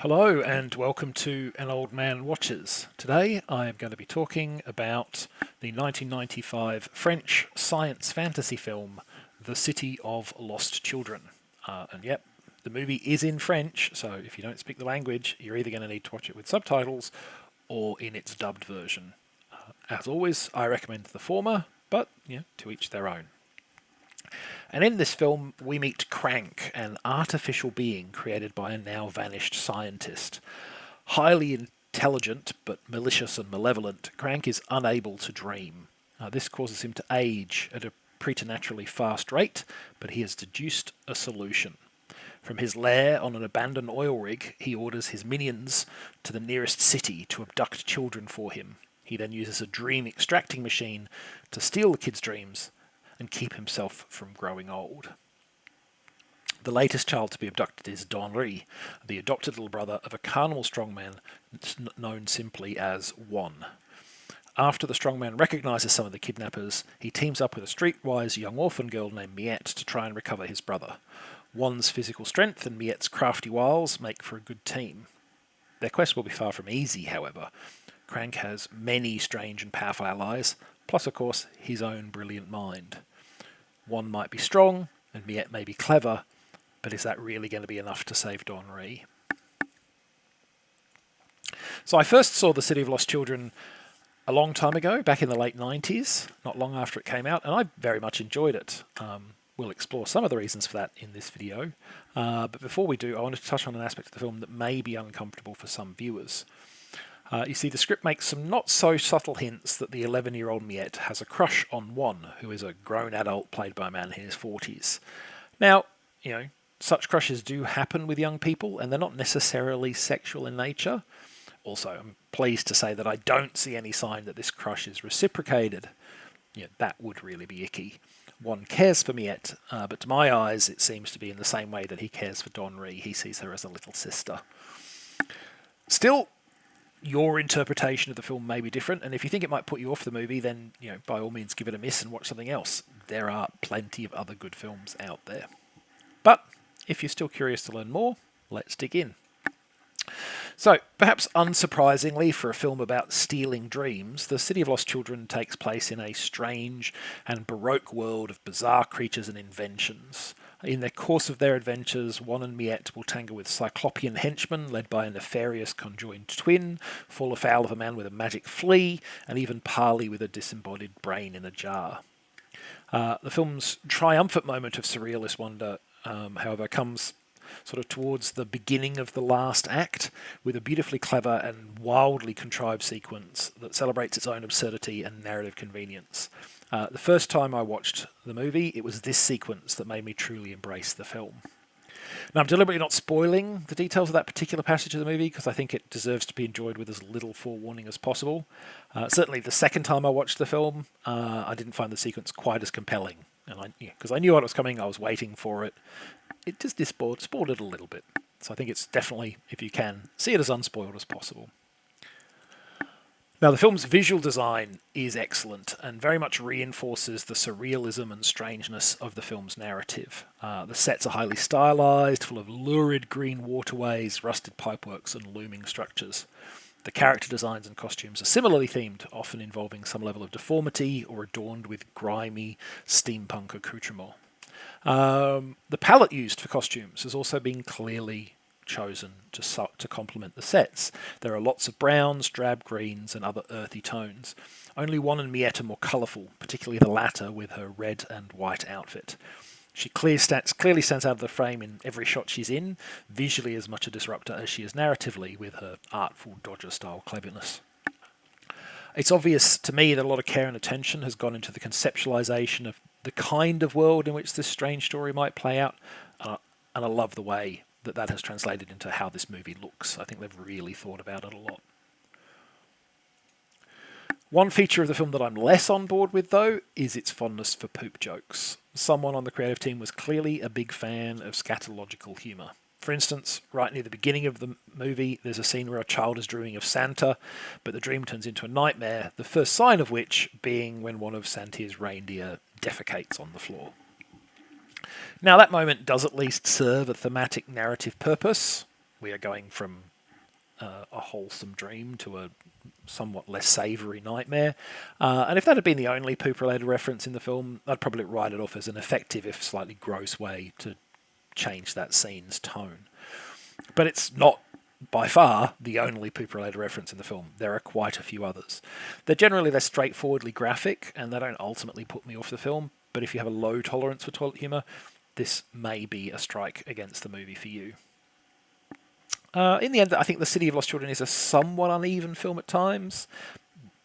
Hello and welcome to An Old Man Watches. Today I am going to be talking about the 1995 French science fantasy film The City of Lost Children. And yep, the movie is in French, so if you don't speak the language, you're either going to need to watch it with subtitles or in its dubbed version. As always, I recommend the former, but to each their own. And in this film, we meet Crank, an artificial being created by a now vanished scientist. Highly intelligent, but malicious and malevolent, Crank is unable to dream. This causes him to age at a preternaturally fast rate, but he has deduced a solution. From his lair on an abandoned oil rig, he orders his minions to the nearest city to abduct children for him. He then uses a dream extracting machine to steal the kids' dreams and keep himself from growing old. The latest child to be abducted is Donry, the adopted little brother of a carnival strongman known simply as One. After the strongman recognises some of the kidnappers, he teams up with a streetwise young orphan girl named Miette to try and recover his brother. One's physical strength and Miette's crafty wiles make for a good team. Their quest will be far from easy, however. Crank has many strange and powerful allies, plus, of course, his own brilliant mind. One might be strong, and Miette may be clever, but is that really going to be enough to save Donry? So I first saw The City of Lost Children a long time ago, back in the late 90s, not long after it came out, and I very much enjoyed it. We'll explore some of the reasons for that in this video, but before we do, I wanted to touch on an aspect of the film that may be uncomfortable for some viewers. You see, the script makes some not-so-subtle hints that the 11-year-old Miette has a crush on One, who is a grown adult played by a man in his 40s. Now, such crushes do happen with young people, and they're not necessarily sexual in nature. Also, I'm pleased to say that I don't see any sign that this crush is reciprocated. That would really be icky. One cares for Miette, but to my eyes it seems to be in the same way that he cares for Donry. He sees her as a little sister. Still, your interpretation of the film may be different, and if you think it might put you off the movie, then by all means give it a miss and watch something else. There are plenty of other good films out there. But if you're still curious to learn more, let's dig in. So, perhaps unsurprisingly for a film about stealing dreams, The City of Lost Children takes place in a strange and baroque world of bizarre creatures and inventions. In the course of their adventures, One and Miette will tangle with cyclopean henchmen led by a nefarious conjoined twin, fall afoul of a man with a magic flea, and even parley with a disembodied brain in a jar. The film's triumphant moment of surrealist wonder, however, comes sort of towards the beginning of the last act, with a beautifully clever and wildly contrived sequence that celebrates its own absurdity and narrative convenience. The first time I watched the movie, it was this sequence that made me truly embrace the film. Now, I'm deliberately not spoiling the details of that particular passage of the movie because I think it deserves to be enjoyed with as little forewarning as possible. Certainly the second time I watched the film, I didn't find the sequence quite as compelling. And because I knew what was coming, I was waiting for it. It just spoiled it a little bit. So I think it's definitely, if you can, see it as unspoiled as possible. Now, the film's visual design is excellent and very much reinforces the surrealism and strangeness of the film's narrative. The sets are highly stylized, full of lurid green waterways, rusted pipeworks, and looming structures. The character designs and costumes are similarly themed, often involving some level of deformity or adorned with grimy steampunk accoutrement. The palette used for costumes has also been clearly chosen to complement the sets. There are lots of browns, drab greens, and other earthy tones. Only One and Miette are more colourful, particularly the latter with her red and white outfit. She clearly stands out of the frame in every shot she's in, visually as much a disruptor as she is narratively with her artful Dodger-style cleverness. It's obvious to me that a lot of care and attention has gone into the conceptualisation of the kind of world in which this strange story might play out, and I love the way that has translated into how this movie looks. I think they've really thought about it a lot. One feature of the film that I'm less on board with, though, is its fondness for poop jokes. Someone on the creative team was clearly a big fan of scatological humour. For instance, right near the beginning of the movie, there's a scene where a child is dreaming of Santa, but the dream turns into a nightmare, the first sign of which being when one of Santa's reindeer defecates on the floor. Now, that moment does at least serve a thematic narrative purpose. We are going from a wholesome dream to a somewhat less savoury nightmare. And if that had been the only poop-related reference in the film, I'd probably write it off as an effective, if slightly gross, way to change that scene's tone. But it's not by far the only poop-related reference in the film. There are quite a few others. They're generally less straightforwardly graphic, and they don't ultimately put me off the film, but if you have a low tolerance for toilet humour, this may be a strike against the movie for you. In the end, I think The City of Lost Children is a somewhat uneven film at times,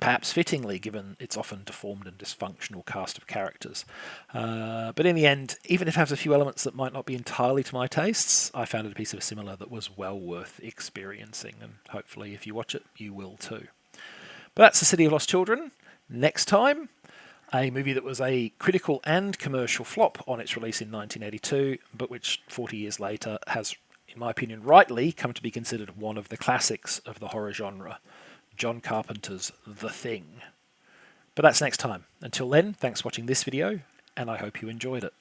perhaps fittingly given its often deformed and dysfunctional cast of characters. But in the end, even if it has a few elements that might not be entirely to my tastes, I found it a piece of cinema that was well worth experiencing, and hopefully if you watch it, you will too. But that's The City of Lost Children. Next time, a movie that was a critical and commercial flop on its release in 1982, but which 40 years later has, in my opinion, rightly come to be considered one of the classics of the horror genre, John Carpenter's The Thing. But that's next time. Until then, thanks for watching this video, and I hope you enjoyed it.